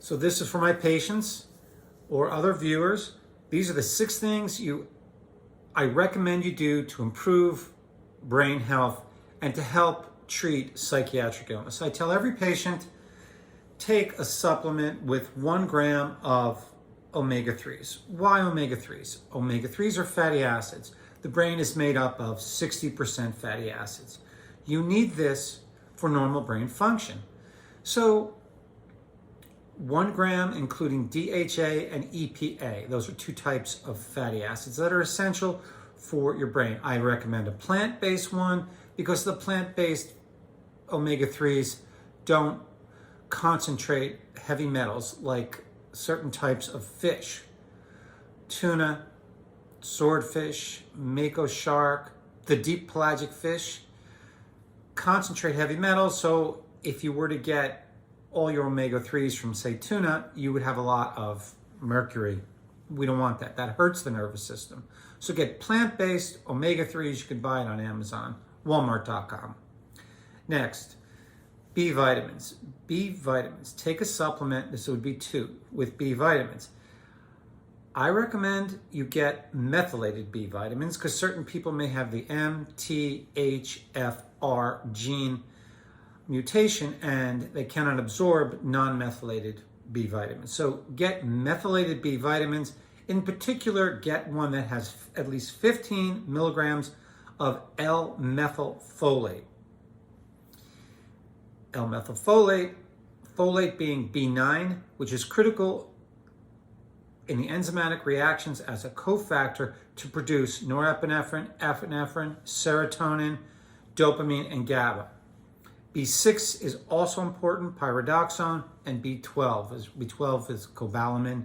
So this is for my patients or other viewers. These are the 6 things I recommend you do to improve brain health and to help treat psychiatric illness. I tell every patient, take a supplement with 1 gram of omega-3s. Why omega-3s? Omega-3s are fatty acids. The brain is made up of 60% fatty acids. You need this for normal brain function. So 1 gram, including DHA and EPA. Those are 2 types of fatty acids that are essential for your brain. I recommend a plant-based one because the plant-based omega-3s don't concentrate heavy metals like certain types of fish. Tuna, swordfish, mako shark, the deep pelagic fish concentrate heavy metals. So if you were to get all your omega-3s from, say, tuna, you would have a lot of mercury. We don't want that. That hurts the nervous system. So get plant-based omega-3s. You can buy it on Amazon, Walmart.com. Next, B vitamins. B vitamins. Take a supplement, this would be 2, with B vitamins. I recommend you get methylated B vitamins because certain people may have the MTHFR gene mutation and they cannot absorb non-methylated B vitamins. So get methylated B vitamins. In particular, get one that has at least 15 milligrams of L-methylfolate. L-methylfolate, folate being B9, which is critical in the enzymatic reactions as a cofactor to produce norepinephrine, epinephrine, serotonin, dopamine, and GABA. B6 is also important, pyridoxine, and B12 is cobalamin.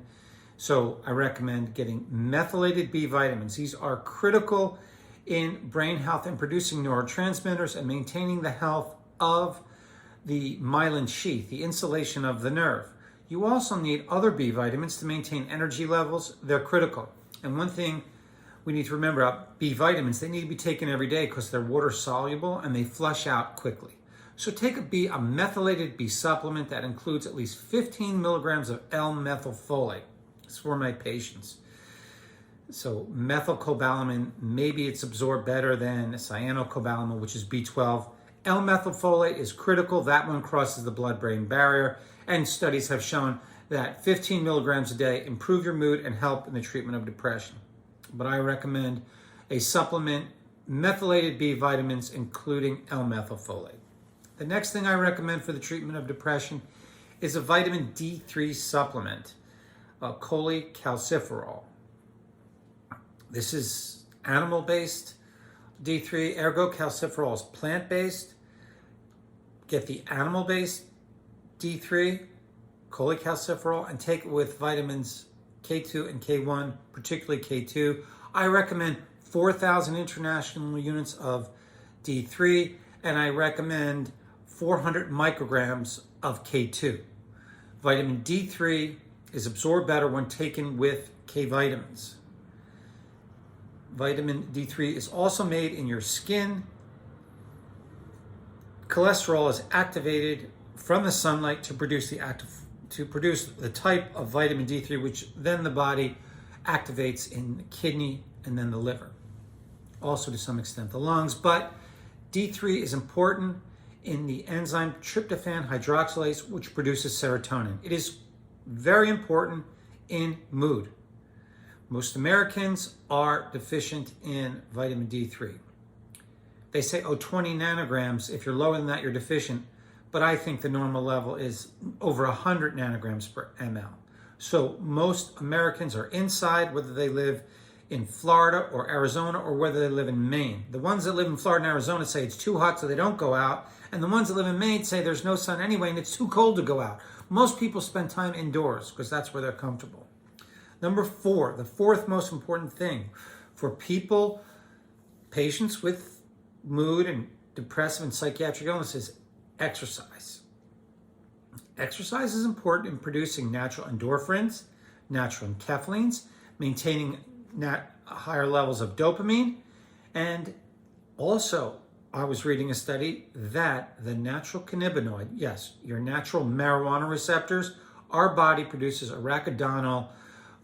So I recommend getting methylated B vitamins. These are critical in brain health and producing neurotransmitters and maintaining the health of the myelin sheath, the insulation of the nerve. You also need other B vitamins to maintain energy levels. They're critical. And one thing we need to remember about B vitamins, they need to be taken every day because they're water soluble and they flush out quickly. So take a methylated B supplement that includes at least 15 milligrams of L-methylfolate. It's for my patients. So methylcobalamin, maybe it's absorbed better than cyanocobalamin, which is B12. L-methylfolate is critical. That one crosses the blood-brain barrier. And studies have shown that 15 milligrams a day improve your mood and help in the treatment of depression. But I recommend a supplement, methylated B vitamins, including L-methylfolate. The next thing I recommend for the treatment of depression is a vitamin D3 supplement, cholecalciferol. This is animal-based D3, ergo calciferol is plant-based. Get the animal-based D3, cholecalciferol, and take it with vitamins K2 and K1, particularly K2. I recommend 4,000 international units of D3, and I recommend 400 micrograms of K2. Vitamin D3 is absorbed better when taken with K vitamins. Vitamin D3 is also made in your skin. Cholesterol is activated from the sunlight to produce the type of vitamin D3, which then the body activates in the kidney and then the liver. Also to some extent the lungs, but D3 is important in the enzyme tryptophan hydroxylase, which produces serotonin. It is very important in mood. Most Americans are deficient in vitamin D3. They say, 20 nanograms. If you're lower than that, you're deficient. But I think the normal level is over 100 nanograms per ml. So most Americans are inside, whether they live in Florida or Arizona or whether they live in Maine. The ones that live in Florida and Arizona say it's too hot so they don't go out. And the ones that live in Maine say there's no sun anyway and it's too cold to go out. Most people spend time indoors because that's where they're comfortable. Number 4, the 4th most important thing for patients with mood and depressive and psychiatric illness is exercise. Exercise is important in producing natural endorphins, natural enkephalins, maintaining higher levels of dopamine, and also I was reading a study that the natural cannabinoid, yes, your natural marijuana receptors our body produces arachidonyl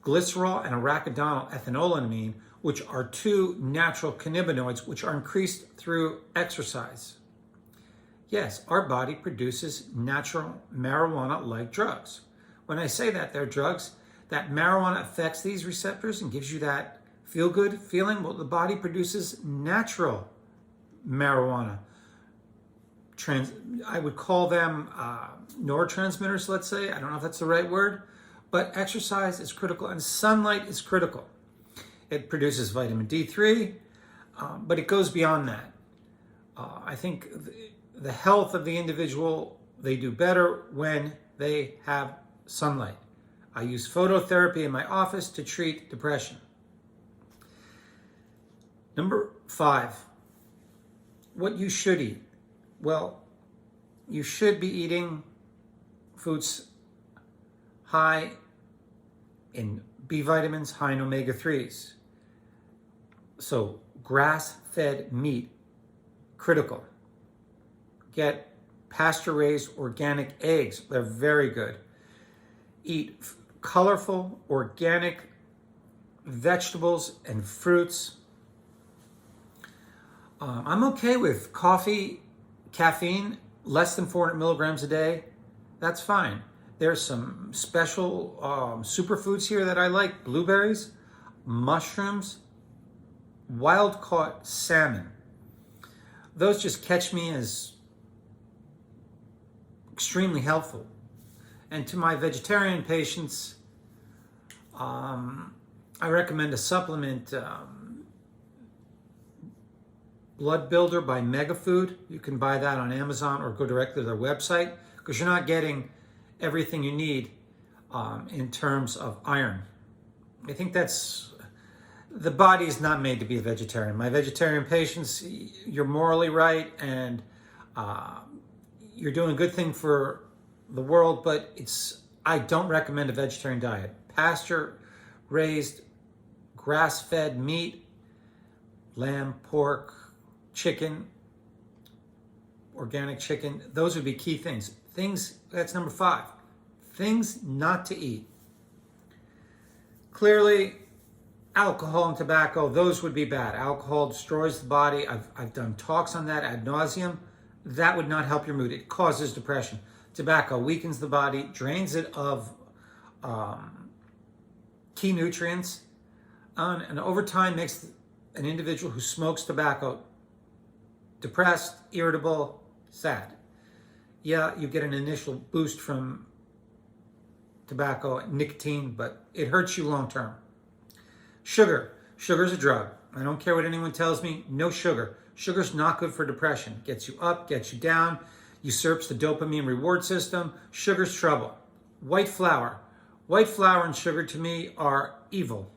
glycerol and arachidonyl ethanolamine, which are two natural cannabinoids which are increased through exercise. Yes, our body produces natural marijuana-like drugs. When I say that they're drugs, that marijuana affects these receptors and gives you that feel-good feeling. Well, the body produces natural marijuana. I would call them neurotransmitters, let's say. I don't know if that's the right word, but exercise is critical and sunlight is critical. It produces vitamin D3, but it goes beyond that. I think the health of the individual, they do better when they have sunlight. I use phototherapy in my office to treat depression. Number 5, what you should eat. Well, you should be eating foods high in B vitamins, high in omega-3s. So grass-fed meat, critical. Get pasture-raised organic eggs. They're very good. Eat colorful, organic vegetables and fruits. I'm okay with coffee, caffeine, less than 400 milligrams a day. That's fine. There's some special superfoods here that I like. Blueberries, mushrooms, wild-caught salmon. Those just catch me as extremely helpful. And to my vegetarian patients, I recommend a supplement, Blood Builder by Megafood. You can buy that on Amazon or go directly to their website because you're not getting everything you need in terms of iron. I think the body is not made to be a vegetarian. My vegetarian patients, you're morally right and you're doing a good thing for the world, but I don't recommend a vegetarian diet. Pasture-raised, grass-fed meat, lamb, pork, chicken, organic chicken, those would be key things. That's number 5. Things not to eat. Clearly, alcohol and tobacco, those would be bad. Alcohol destroys the body. I've done talks on that ad nauseum. That would not help your mood. It causes depression. Tobacco weakens the body, drains it of key nutrients, and over time makes an individual who smokes tobacco depressed, irritable, sad. Yeah, you get an initial boost from tobacco, nicotine, but it hurts you long term. Sugar. Sugar's a drug. I don't care what anyone tells me. No sugar. Sugar's not good for depression. Gets you up, gets you down, usurps the dopamine reward system. Sugar's trouble. White flour. White flour and sugar to me are evil.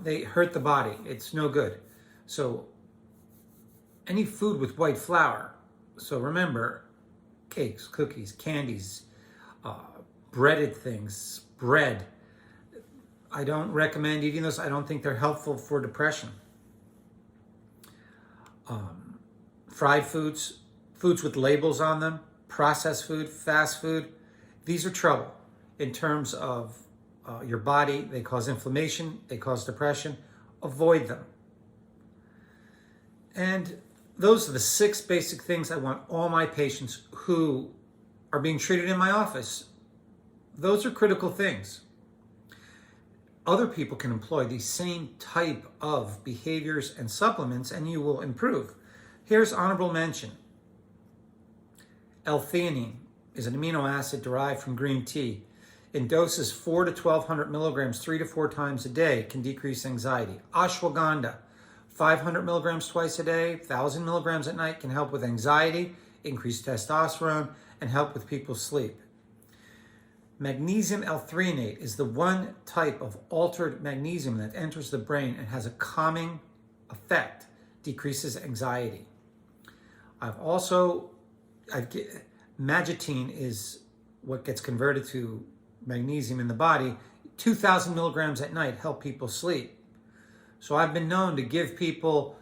They hurt the body. It's no good. So any food with white flour. So remember, cakes, cookies, candies, breaded things, bread. I don't recommend eating those. I don't think they're helpful for depression. Fried foods, foods with labels on them, processed food, fast food. These are trouble in terms of your body. They cause inflammation. They cause depression. Avoid them. And those are the 6 basic things I want all my patients who are being treated in my office. Those are critical things. Other people can employ these same type of behaviors and supplements and you will improve. Here's honorable mention. L-theanine is an amino acid derived from green tea. In doses 400 to 1200 milligrams 3 to 4 times a day can decrease anxiety. Ashwagandha, 500 milligrams twice a day, 1000 milligrams at night can help with anxiety, increase testosterone, and help with people's sleep. Magnesium L-threonate is the one type of altered magnesium that enters the brain and has a calming effect, decreases anxiety. Magotine is what gets converted to magnesium in the body. 2000 milligrams at night help people sleep. So I've been known to give people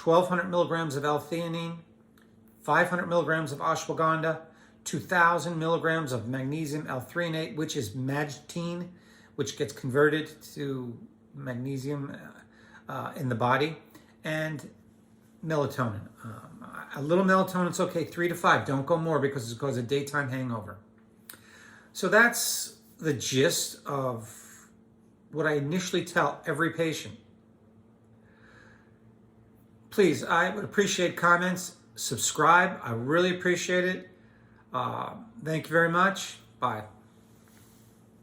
1200 milligrams of L-theanine, 500 milligrams of ashwagandha, 2,000 milligrams of magnesium L-threonate, which is magotine, which gets converted to magnesium in the body, and melatonin. A little melatonin, it's okay, 3 to 5. Don't go more because it causes a daytime hangover. So that's the gist of what I initially tell every patient. Please, I would appreciate comments. Subscribe. I really appreciate it. Thank you very much. Bye.